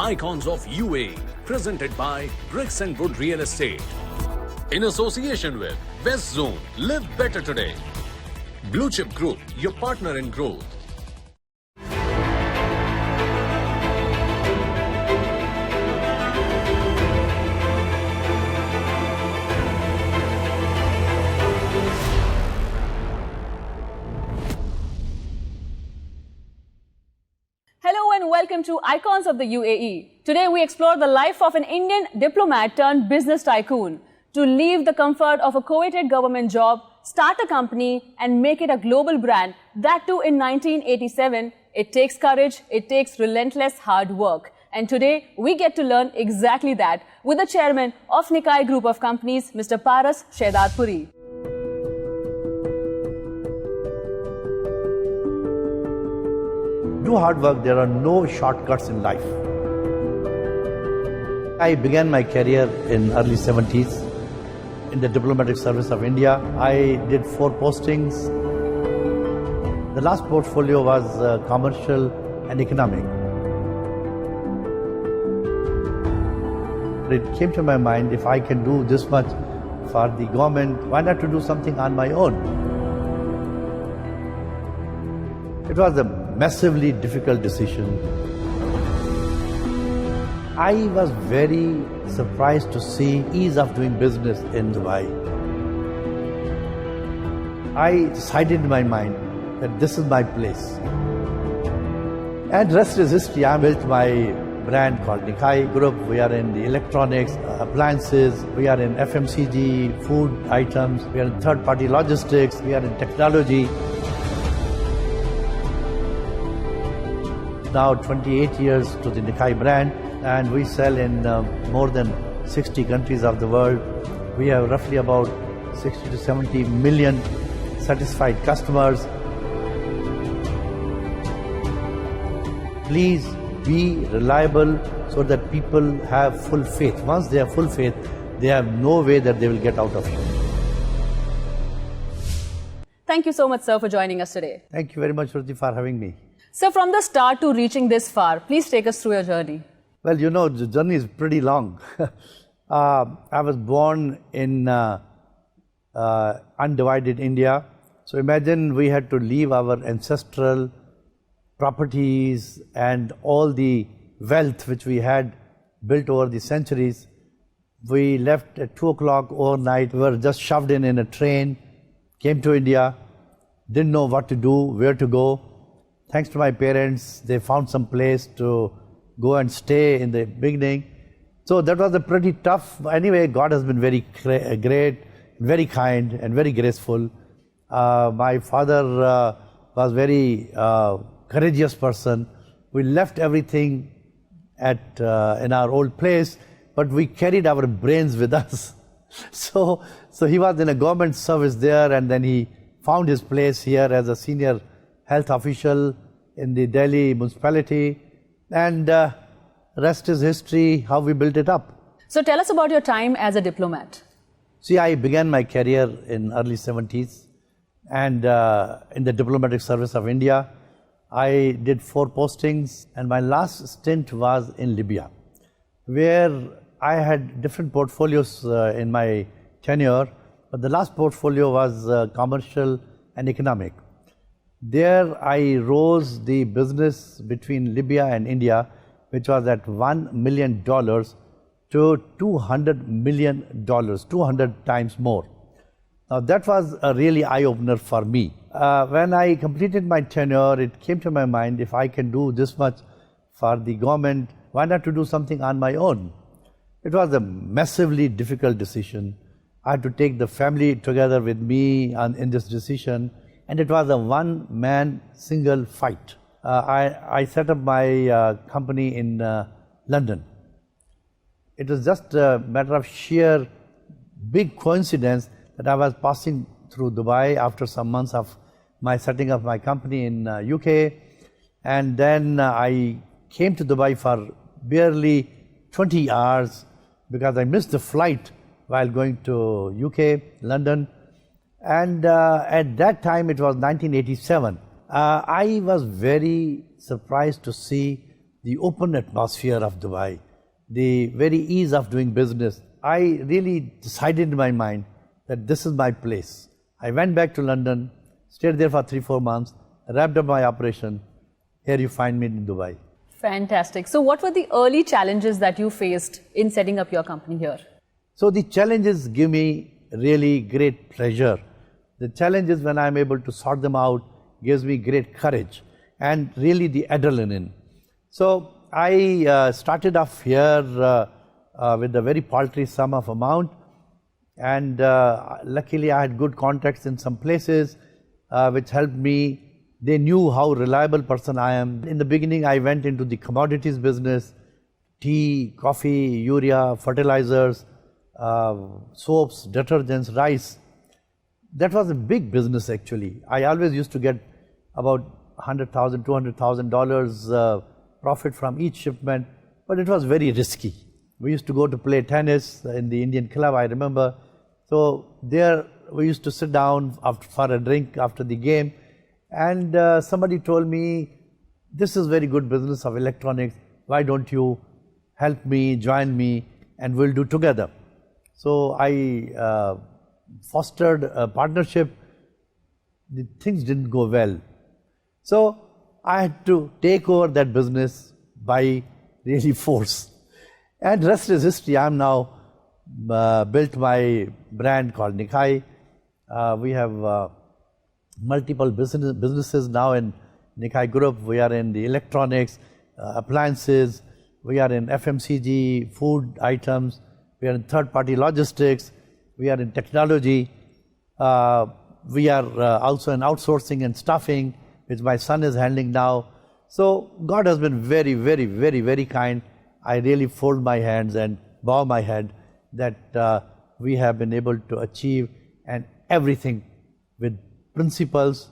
Icons of UAE, presented by Bricks and Wood Real Estate. In association with West Zone, live better today. Blue Chip Group, your partner in growth. Hello and welcome to Icons of the UAE. Today we explore the life of an Indian diplomat turned business tycoon to leave the comfort of a coveted government job, start a company and make it a global brand. That too in 1987. It takes courage, it takes relentless hard work. And today we get to learn exactly that with the chairman of Nikai Group of Companies, Mr. Paras Shahdadpuri. Do hard work, there are no shortcuts in life. I began my career in early 70s in the diplomatic service of India. I did 4 postings. The last portfolio was commercial and economic. It came to my mind, if I can do this much for the government, why not to do something on my own? It was a massively difficult decision. I was very surprised to see ease of doing business in Dubai. I decided in my mind that this is my place. And rest is history. I built my brand called Nikai Group. We are in the electronics, appliances, we are in FMCG, food items, we are in third-party logistics, we are in technology. Now 28 years to the Nikai brand, and we sell in more than 60 countries of the world. We have roughly about 60 to 70 million satisfied customers. Please be reliable so that people have full faith. Once they have full faith, they have no way that they will get out of it. Thank you so much, sir, for joining us today. Thank you very much, Ruti, for having me. So from the start to reaching this far, please take us through your journey. Well, you know, the journey is pretty long. I was born in undivided India. So imagine we had to leave our ancestral properties and all the wealth which we had built over the centuries. We left at 2 o'clock overnight. We were just shoved in a train, came to India, didn't know what to do, where to go. Thanks to my parents, they found some place to go and stay in the beginning. So that was a pretty tough. Anyway, God has been very great, very kind and very graceful. My father was very courageous person. We left everything in our old place, but we carried our brains with us. So he was in a government service there, and then he found his place here as a senior health official in the Delhi municipality, and rest is history, how we built it up. So tell us about your time as a diplomat. See, I began my career in early 70s and in the diplomatic service of India. I did 4 postings, and my last stint was in Libya, where I had different portfolios in my tenure, but the last portfolio was commercial and economic. There I rose the business between Libya and India, which was at $1 million to $200 million, 200 times more. Now that was a really eye-opener for me. When I completed my tenure, it came to my mind, if I can do this much for the government, why not to do something on my own? It was a massively difficult decision. I had to take the family together with me in this decision. And it was a one-man single fight. I set up my company in London. It was just a matter of sheer big coincidence that I was passing through Dubai after some months of my setting up my company in UK. And then I came to Dubai for barely 20 hours because I missed the flight while going to UK, London. And at that time, it was 1987. I was very surprised to see the open atmosphere of Dubai, the very ease of doing business, I really decided in my mind that this is my place. I went back to London, stayed there for 3-4 months, wrapped up my operation. Here you find me in Dubai. Fantastic. So what were the early challenges that you faced in setting up your company here? So the challenges give me really great pleasure. The challenges, when I'm able to sort them out, gives me great courage and really the adrenaline. So I started off here with a very paltry sum of amount, and luckily I had good contacts in some places which helped me. They knew how reliable person I am. In the beginning I went into the commodities business, tea, coffee, urea, fertilizers, soaps, detergents, rice. That was a big business actually. I always used to get about $100,000, $200,000 profit from each shipment, but it was very risky. We used to go to play tennis in the Indian club, I remember. So there we used to sit down for a drink after the game, and somebody told me, this is very good business of electronics, why don't you help me, join me, and we'll do together. So I fostered a partnership. The things didn't go well. So I had to take over that business by really force. And rest is history. I'm now built my brand called Nikai. We have multiple businesses now in Nikai Group. We are in the electronics, appliances. We are in FMCG, food items. We are in third-party logistics. We are in technology. We are also in outsourcing and staffing, which my son is handling now. So God has been very, very, very, very kind. I really fold my hands and bow my head that we have been able to achieve, and everything with principles,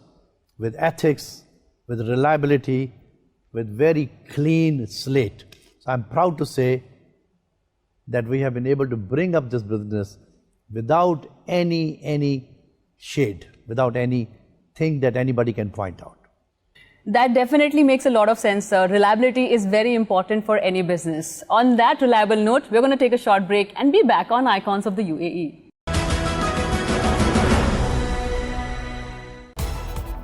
with ethics, with reliability, with very clean slate. So I'm proud to say that we have been able to bring up this business without any shade, without anything that anybody can point out. That definitely makes a lot of sense, sir. Reliability is very important for any business. On that reliable note, we're going to take a short break and be back on Icons of the UAE.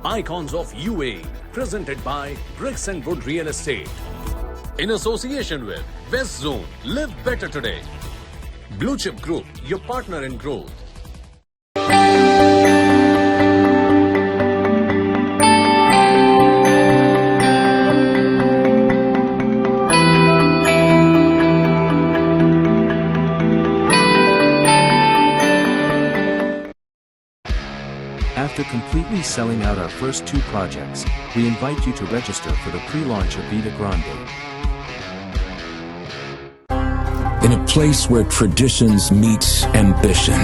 Icons of UAE, presented by Bricks and Wood Real Estate. In association with West Zone, live better today. Blue Chip Group, your partner in growth. After completely selling out our first 2 projects, we invite you to register for the pre-launch of Vida Grande. In a place where traditions meet ambition.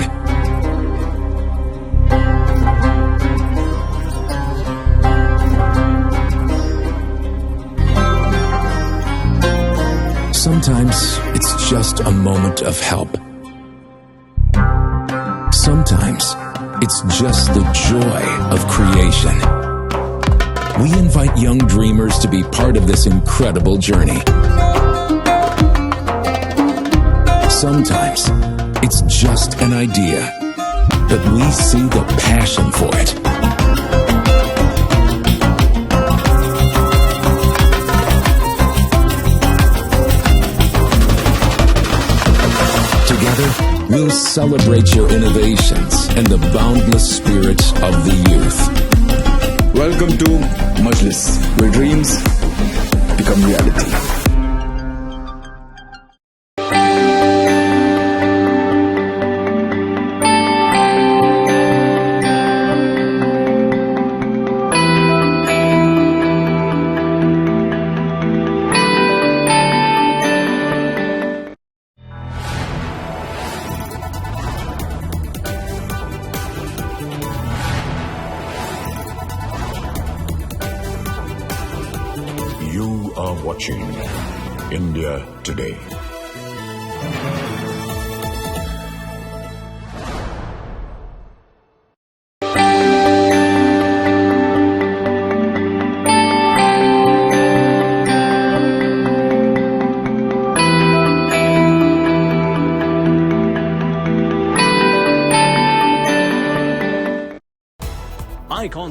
Sometimes it's just a moment of help. Sometimes it's just the joy of creation. We invite young dreamers to be part of this incredible journey. Sometimes it's just an idea, but we see the passion for it. Together, we'll celebrate your innovations and the boundless spirit of the youth. Welcome to Majlis, where dreams become reality. You are watching India Today.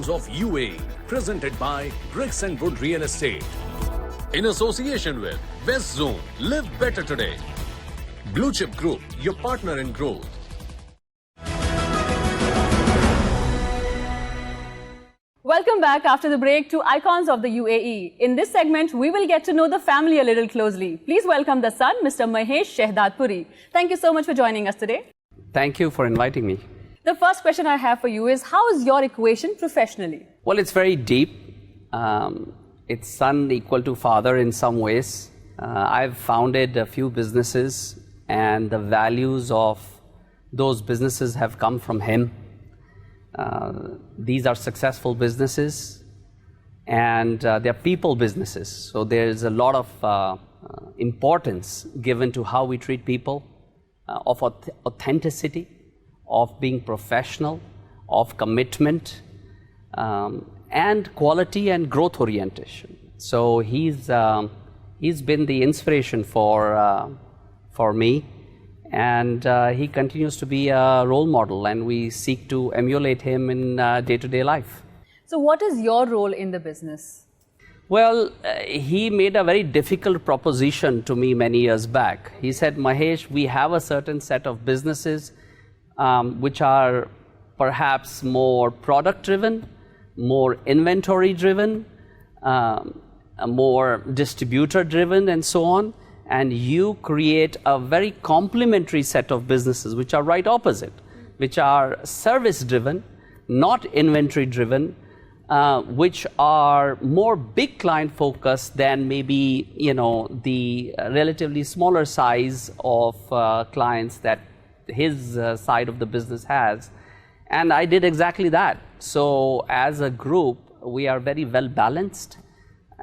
Icons of UAE, presented by Bricks and Wood Real Estate. In association with West Zone, live better today. Blue Chip Group, your partner in growth. Welcome back after the break to Icons of the UAE. In this segment, we will get to know the family a little closely. Please welcome the son, Mr. Mahesh Shahdadpuri. Thank you so much for joining us today. Thank you for inviting me. The first question I have for you is, how is your equation professionally? Well, it's very deep. It's son equal to father in some ways. I've founded a few businesses, and the values of those businesses have come from him. These are successful businesses, and they're people businesses. So there's a lot of importance given to how we treat people, of authenticity, of being professional, of commitment, and quality and growth orientation. So he's been the inspiration for me, and he continues to be a role model, and we seek to emulate him in day-to-day life. So what is your role in the business? Well, he made a very difficult proposition to me many years back. He said, Mahesh, we have a certain set of businesses which are perhaps more product-driven, more inventory-driven, more distributor-driven, and so on. And you create a very complementary set of businesses which are right opposite, which are service-driven, not inventory-driven, which are more big client focused than maybe, the relatively smaller size of clients that his side of the business has. And I did exactly that. So as a group, we are very well balanced,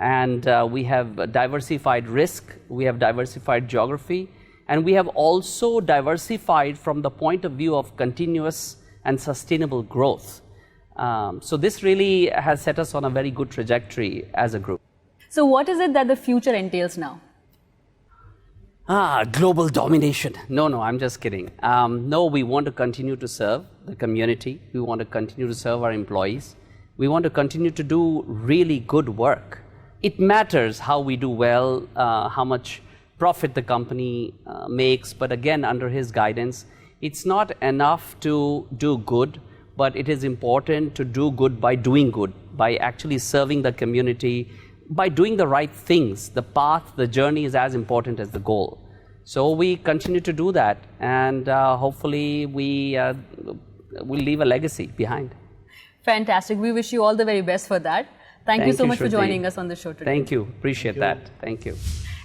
and we have diversified risk, we have diversified geography, and we have also diversified from the point of view of continuous and sustainable growth. So this really has set us on a very good trajectory as a group. So what is it that the future entails now? Global domination. No, I'm just kidding. No, we want to continue to serve the community. We want to continue to serve our employees. We want to continue to do really good work. It matters how we do well, how much profit the company makes, but again, under his guidance, it's not enough to do good, but it is important to do good by doing good, by actually serving the community, by doing the right things. The path, the journey is as important as the goal. So we continue to do that, and hopefully we will leave a legacy behind. Fantastic. We wish you all the very best for that. Thank you so much for joining us on the show today. Thank you. Appreciate that. Thank you.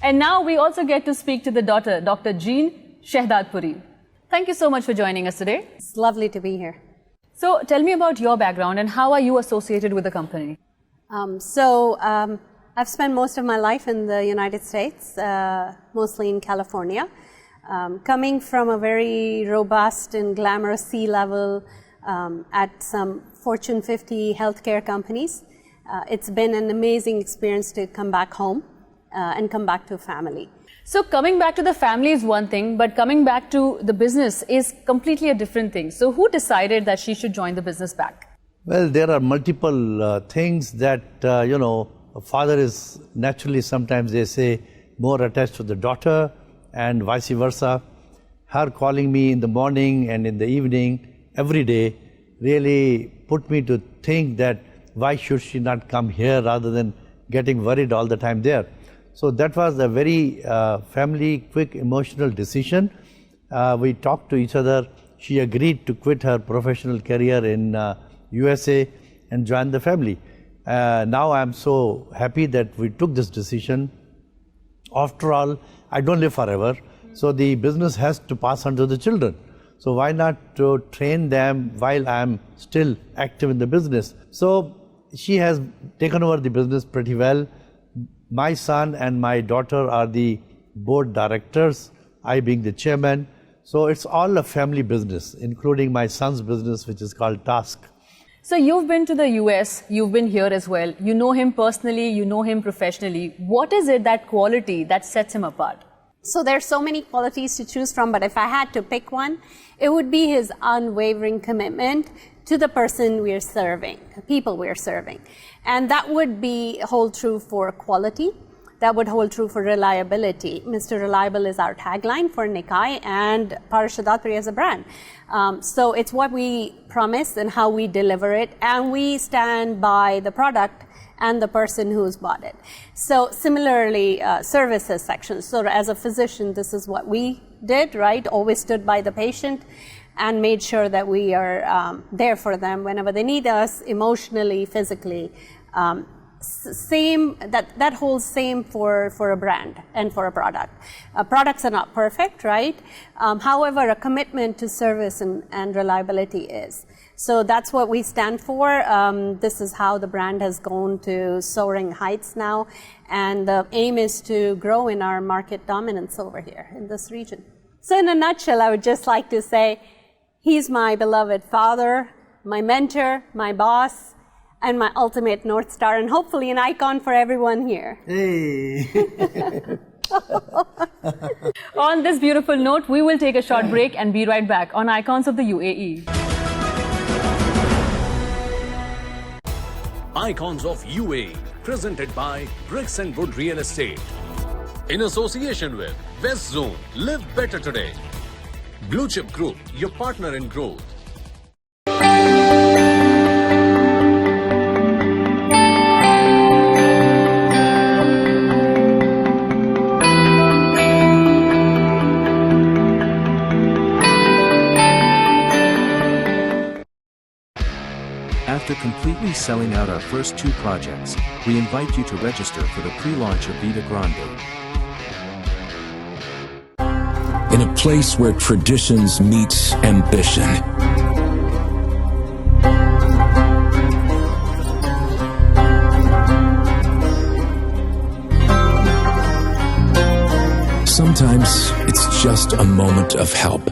And now we also get to speak to the daughter, Dr. Jean Shahdadpuri. Thank you so much for joining us today. It's lovely to be here. So tell me about your background and how are you associated with the company? I've spent most of my life in the United States, mostly in California. Coming from a very robust and glamorous C-level at some Fortune 50 healthcare companies, it's been an amazing experience to come back home and come back to family. So coming back to the family is one thing, but coming back to the business is completely a different thing. So who decided that she should join the business back? Well, there are multiple things that, a father is naturally, sometimes they say, more attached to the daughter and vice versa. Her calling me in the morning and in the evening, every day, really put me to think that why should she not come here rather than getting worried all the time there. So that was a very family, quick, emotional decision. We talked to each other. She agreed to quit her professional career in USA and join the family. Now I'm so happy that we took this decision. After all, I don't live forever, so the business has to pass on to the children. So why not to train them while I'm still active in the business? So she has taken over the business pretty well. My son and my daughter are the board directors, I being the chairman. So it's all a family business, including my son's business, which is called Task. So you've been to the US, you've been here as well. You know him personally, you know him professionally. What is it, that quality that sets him apart? So there's so many qualities to choose from, but if I had to pick one, it would be his unwavering commitment to the person we're serving, people we're serving. And that would hold true for quality. That would hold true for reliability. Mr. Reliable is our tagline for Nikai and Shahdadpuri as a brand. So it's what we promise and how we deliver it, and we stand by the product and the person who's bought it. So similarly, services section. So as a physician, this is what we did, right? Always stood by the patient and made sure that we are there for them whenever they need us, emotionally, physically. That holds same for a brand and for a product. Products are not perfect, right? However, a commitment to service and reliability is. So that's what we stand for. This is how the brand has gone to soaring heights now, and the aim is to grow in our market dominance over here in this region. So in a nutshell, I would just like to say, he's my beloved father, my mentor, my boss, and my ultimate North Star, and hopefully an icon for everyone here. Hey. On this beautiful note, we will take a short break and be right back on Icons of the UAE. Icons of UAE, presented by Bricks and Wood Real Estate. In association with West Zone, live better today. Blue Chip Group, your partner in growth. After completely selling out our first 2 projects, we invite you to register for the pre-launch of Vida Grande. In a place where traditions meet ambition. Sometimes it's just a moment of help.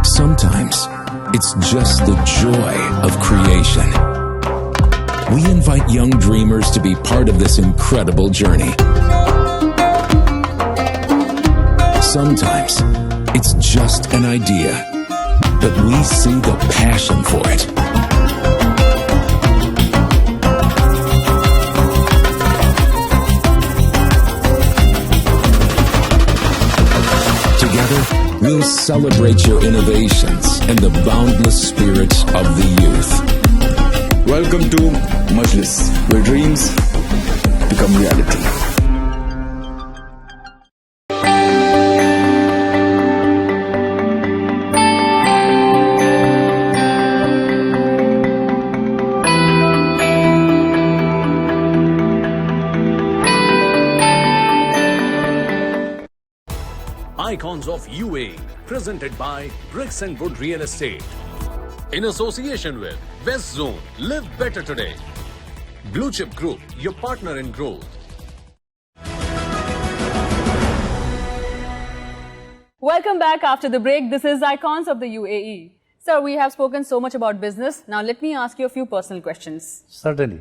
Sometimes it's just the joy of creation. We invite young dreamers to be part of this incredible journey. Sometimes it's just an idea, but we see the passion for it. Together, we'll celebrate your innovations and the boundless spirit of the youth. Welcome to Majlis, where dreams become reality. Icons of UAE, presented by Bricks and Wood Real Estate. In association with West Zone, live better today. Blue Chip Group, your partner in growth. Welcome back after the break. This is Icons of the UAE. Sir, we have spoken so much about business. Now let me ask you a few personal questions. Certainly.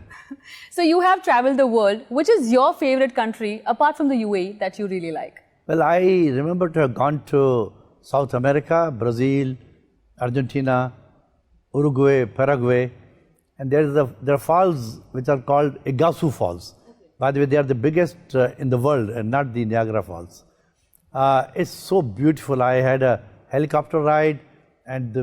So you have traveled the world. Which is your favorite country apart from the UAE that you really like? Well, I remember to have gone to South America, Brazil, Argentina, Uruguay, Paraguay, and there are falls which are called Iguazu Falls. By the way, they are the biggest in the world and not the Niagara Falls. It's so beautiful. I had a helicopter ride, and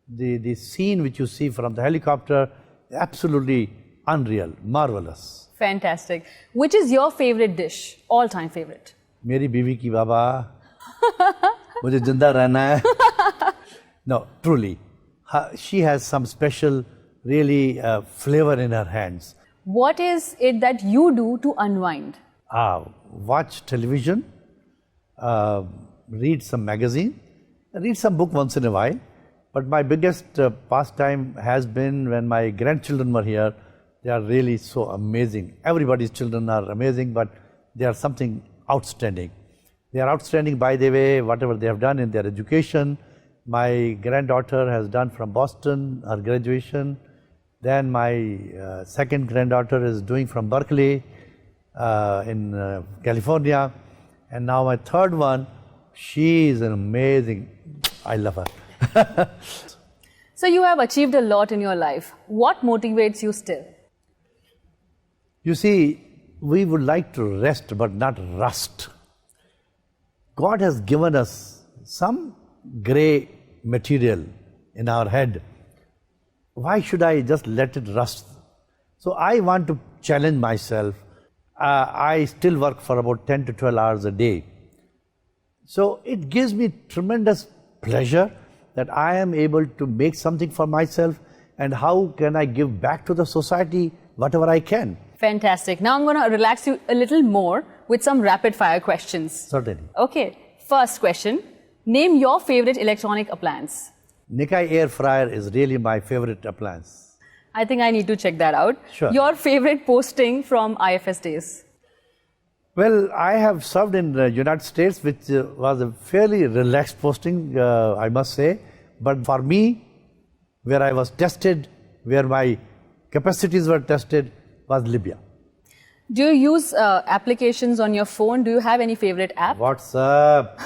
the scene which you see from the helicopter, absolutely unreal, marvelous. Fantastic. Which is your favorite dish, all-time favorite? मेरी बीवी की बाबा मुझे जिंदा रहना है. No, truly, she has some special, really flavor in her hands. What is it that you do to unwind? Watch television, read some magazine, read some book once in a while. But my biggest pastime has been when my grandchildren were here. They are really so amazing. Everybody's children are amazing, but they are something outstanding. They are outstanding by the way, whatever they have done in their education. My granddaughter has done from Boston, her graduation. Then my second granddaughter is doing from Berkeley in California. And now my third one, she is an amazing, I love her. So you have achieved a lot in your life. What motivates you still? You see, we would like to rest but not rust. God has given us some grey material in our head. Why should I just let it rust? So I want to challenge myself. I still work for about 10 to 12 hours a day. So it gives me tremendous pleasure that I am able to make something for myself, and how can I give back to the society whatever I can. Fantastic. Now I'm going to relax you a little more with some rapid fire questions. Certainly. Okay, first question. Name your favorite electronic appliance. Nikai air fryer is really my favorite appliance. I think I need to check that out. Sure. Your favorite posting from IFS days. Well, I have served in the United States, which was a fairly relaxed posting, I must say. But for me, where I was tested, where my capacities were tested, was Libya. Do you use applications on your phone? Do you have any favorite app? What's up?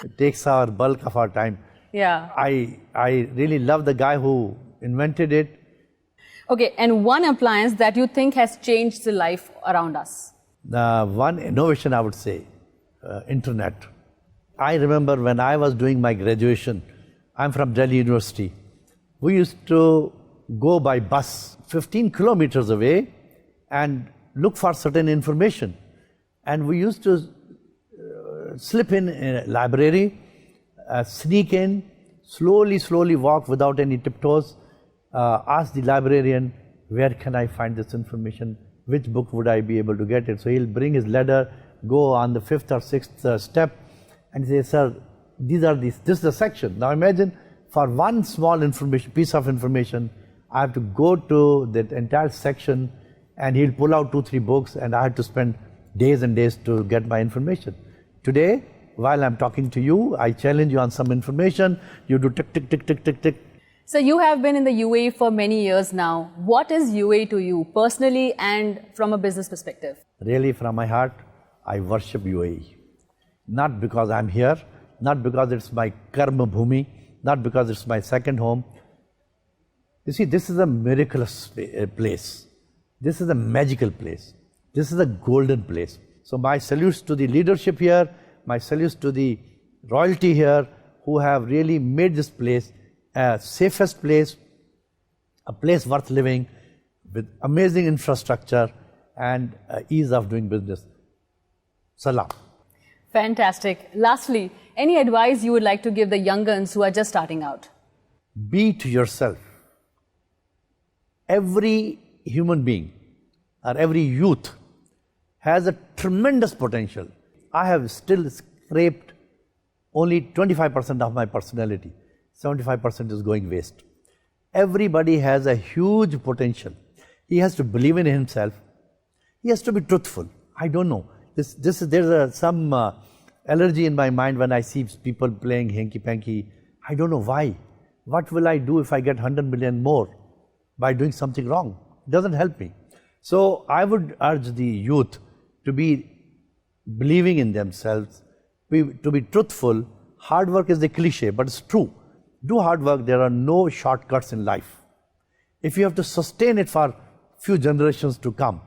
It takes our bulk of our time. Yeah. I really love the guy who invented it. Okay, and one appliance that you think has changed the life around us? One innovation, I would say, internet. I remember when I was doing my graduation, I'm from Delhi University. We used to go by bus 15 kilometers away and look for certain information. And we used to slip in a library, sneak in, slowly walk without any tiptoes, ask the librarian, where can I find this information? Which book would I be able to get it? So he'll bring his ladder, go on the 5th or 6th step, and say, sir, this is the section. Now imagine, for one small piece of information, I have to go to that entire section, and he'll pull out 2-3 books, and I have to spend days and days to get my information. Today, while I'm talking to you, I challenge you on some information, you do tick, tick, tick, tick, tick, tick. So you have been in the UAE for many years now. What is UAE to you personally and from a business perspective? Really, from my heart, I worship UAE. Not because I'm here, not because it's my karma bhumi, not because it's my second home. You see, this is a miraculous place. This is a magical place. This is a golden place. So my salutes to the leadership here, my salutes to the royalty here, who have really made this place a safest place, a place worth living, with amazing infrastructure and ease of doing business. Salam. Fantastic. Lastly, any advice you would like to give the young guns who are just starting out? Be to yourself. Every human being or every youth has a tremendous potential. I have still scraped only 25% of my personality. 75% is going waste. Everybody has a huge potential. He has to believe in himself. He has to be truthful. I don't know. There's some allergy in my mind when I see people playing hanky-panky. I don't know why. What will I do if I get 100 million more by doing something wrong? It doesn't help me. So I would urge the youth to be believing in themselves, to be truthful. Hard work is the cliche, but it's true. Do hard work. There are no shortcuts in life. If you have to sustain it for few generations to come,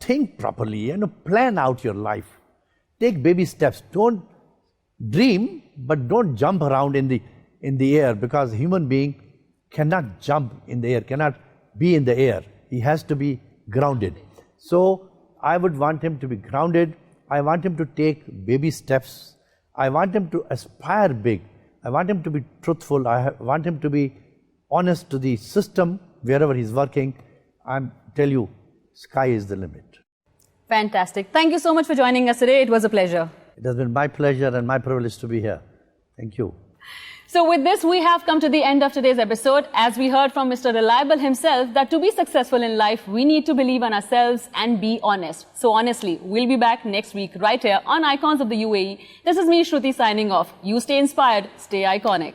think properly and plan out your life. Take baby steps. Don't dream, but don't jump around in the air, because a human being cannot jump in the air, cannot be in the air. He has to be grounded. So I would want him to be grounded. I want him to take baby steps. I want him to aspire big. I want him to be truthful. I want him to be honest to the system wherever he's working. I tell you, sky is the limit. Fantastic. Thank you so much for joining us today. It was a pleasure. It has been my pleasure and my privilege to be here. Thank you. So with this, we have come to the end of today's episode. As we heard from Mr. Reliable himself, that to be successful in life, we need to believe in ourselves and be honest. So honestly, we'll be back next week right here on Icons of the UAE. This is me, Shruti, signing off. You stay inspired, stay iconic.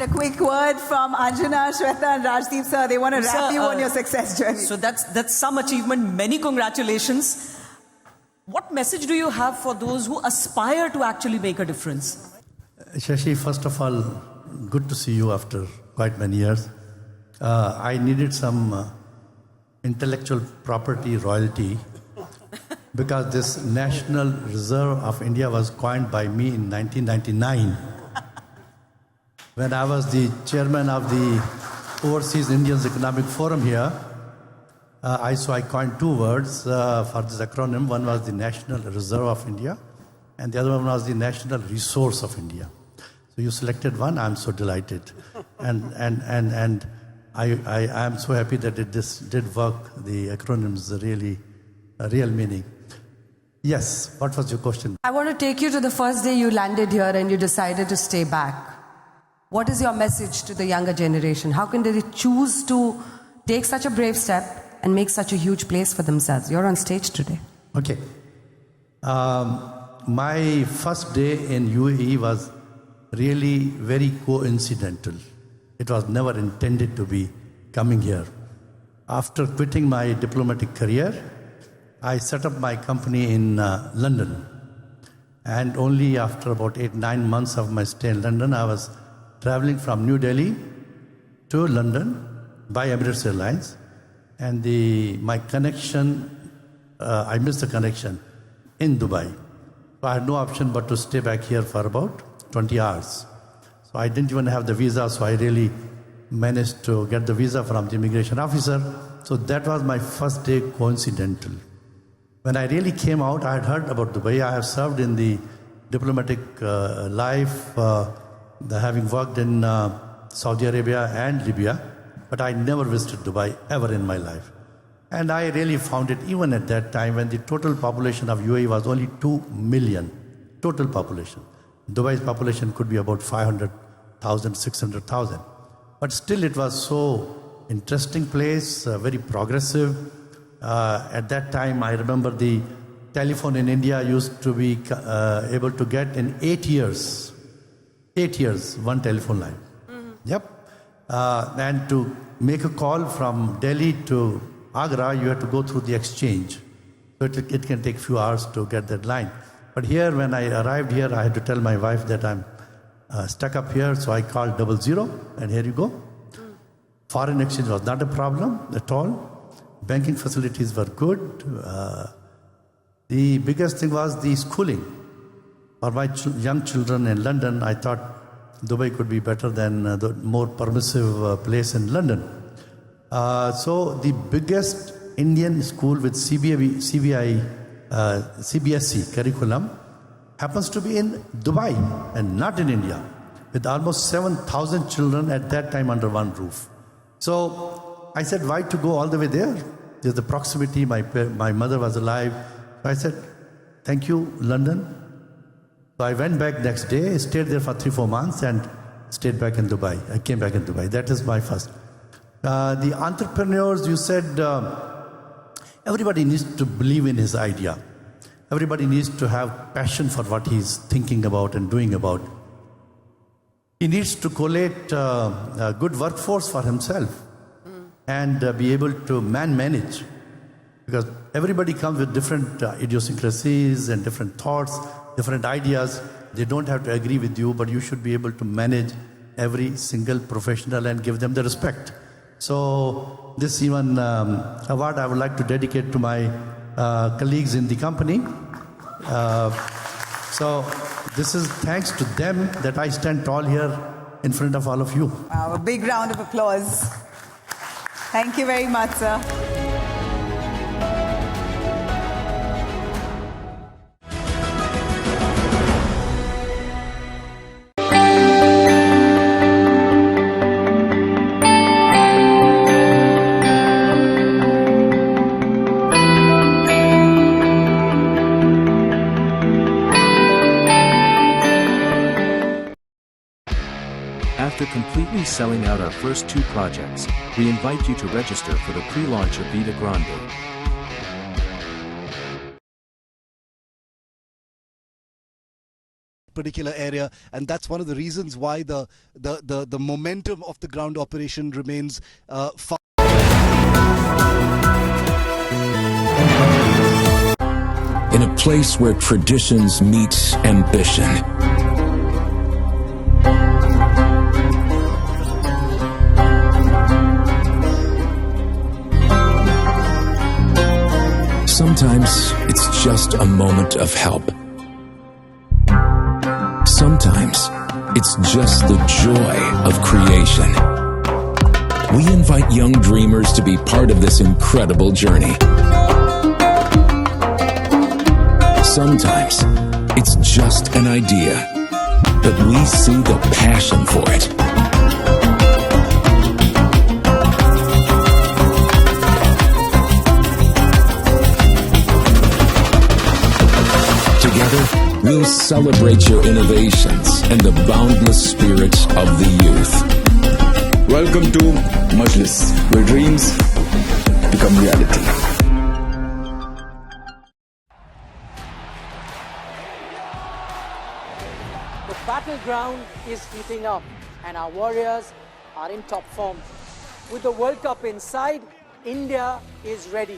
a quick word from Anjana, Shweta and Rajdeep sir. They want to wrap you on your success journey. So that's some achievement. Many congratulations. What message do you have for those who aspire to actually make a difference? Shashi, first of all, good to see you after quite many years. I needed some intellectual property royalty because this National Reserve of India was coined by me in 1999 when I was the chairman of the Overseas Indians Economic Forum here. I coined two words for this acronym. One was the National Reserve of India and the other one was the National Resource of India. So you selected one. I'm so delighted, and I am so happy that this did work. The acronyms really a real meaning. Yes. What was your question? I want to take you to the first day you landed here and you decided to stay back. What is your message to the younger generation? How can they choose to take such a brave step and make such a huge place for themselves? You're on stage today. Okay. My first day in UAE was really very coincidental. It was never intended to be coming here. After quitting my diplomatic career, I set up my company in London. And only after about 8-9 months of my stay in London, I was traveling from New Delhi to London by Emirates Airlines. And my connection, I missed the connection in Dubai. So I had no option but to stay back here for about 20 hours. So I didn't even have the visa, so I really managed to get the visa from the immigration officer. So that was my first day coincidental. When I really came out, I had heard about Dubai. I have served in the diplomatic life, having worked in Saudi Arabia and Libya, but I never visited Dubai ever in my life. And I really found it, even at that time, when the total population of UAE was only 2 million, total population. Dubai's population could be about 500,000, 600,000. But still it was so interesting place, very progressive. At that time, I remember the telephone in India used to be able to get in 8 years, one telephone line. Mm-hmm. Yep. And to make a call from Delhi to Agra, you had to go through the exchange. So it can take a few hours to get that line. But here, when I arrived here, I had to tell my wife that I'm stuck up here, so I called 00, and here you go. Foreign exchange was not a problem at all. Banking facilities were good. The biggest thing was the schooling. For my young children in London, I thought Dubai could be better than the more permissive place in London. So the biggest Indian school with CBSE curriculum happens to be in Dubai and not in India, with almost 7,000 children at that time under one roof. So I said, why to go all the way there? There's the proximity, my mother was alive. So I said, thank you, London. So I went back next day, stayed there for 3-4 months and stayed back in Dubai. I came back in Dubai. That is my first. The entrepreneurs, you said, everybody needs to believe in his idea. Everybody needs to have passion for what he's thinking about and doing about. He needs to collate a good workforce for himself and be able to manage. Because everybody comes with different idiosyncrasies and different thoughts, different ideas. They don't have to agree with you, but you should be able to manage every single professional and give them the respect. So this even award I would like to dedicate to my colleagues in the company. So this is thanks to them that I stand tall here in front of all of you. Wow, a big round of applause. Thank you very much, sir. After completely selling out our first 2 projects, we invite you to register for the pre-launch of Vida Grande. particular area, and that's one of the reasons why the momentum of the ground operation remains far. In a place where traditions meet ambition, sometimes it's just a moment of help. Sometimes it's just the joy of creation. We invite young dreamers to be part of this incredible journey. Sometimes it's just an idea, but we see the passion for it. Together, we'll celebrate your innovations and the boundless spirit of the youth. Welcome to Majlis, where dreams become reality. The battleground is heating up and our warriors are in top form. With the World Cup in sight, India is ready.